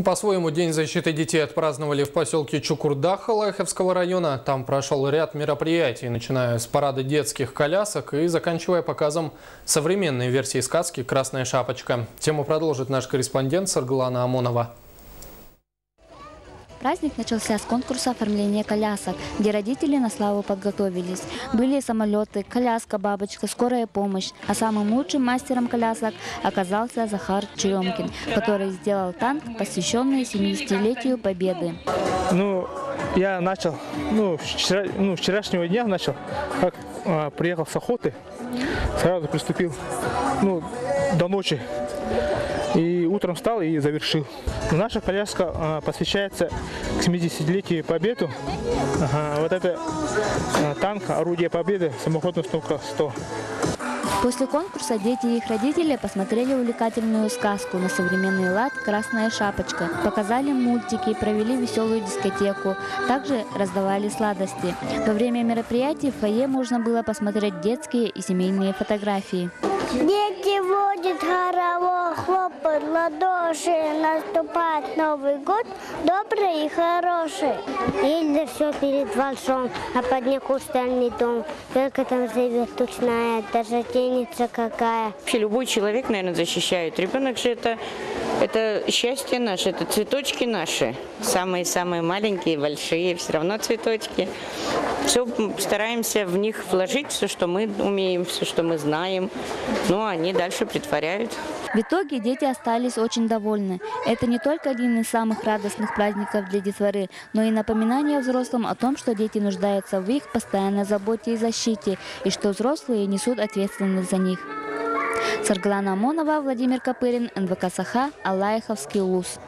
По-своему, День защиты детей отпраздновали в поселке Чукурдах Алайховского района. Там прошел ряд мероприятий, начиная с парада детских колясок и заканчивая показом современной версии сказки «Красная шапочка». Тему продолжит наш корреспондент Сарглана Амонова. Праздник начался с конкурса оформления колясок, где родители на славу подготовились. Были самолеты, коляска, бабочка, скорая помощь. А самым лучшим мастером колясок оказался Захар Черемкин, который сделал танк, посвященный 70-летию Победы. Я начал, вчерашнего дня начал, как приехал с охоты, сразу приступил, до ночи. И утром встал и завершил. Наша коляска посвящается к 70-летию Победы. Вот это танк, орудие Победы, самоходная установка 100. После конкурса дети и их родители посмотрели увлекательную сказку на современный лад «Красная шапочка», показали мультики, провели веселую дискотеку, также раздавали сладости. Во время мероприятий в фойе можно было посмотреть детские и семейные фотографии. Дети водят хоровод, хлопают в ладоши, наступает Новый год, добрый и хороший. Еле все перед волшом, а под ней хрустальный дом. Только там живет тучная, даже теница какая. Вообще любой человек, наверное, защищает. Ребенок же это счастье наше, это цветочки наши. Самые-самые маленькие, большие, все равно цветочки. Все стараемся в них вложить, все, что мы умеем, все, что мы знаем. Они дальше притворяют. В итоге дети остались очень довольны. Это не только один из самых радостных праздников для детворы, но и напоминание взрослым о том, что дети нуждаются в их постоянной заботе и защите, и что взрослые несут ответственность за них. Сарглана Амонова, Владимир Копырин, НВК Саха, Алайховский улус.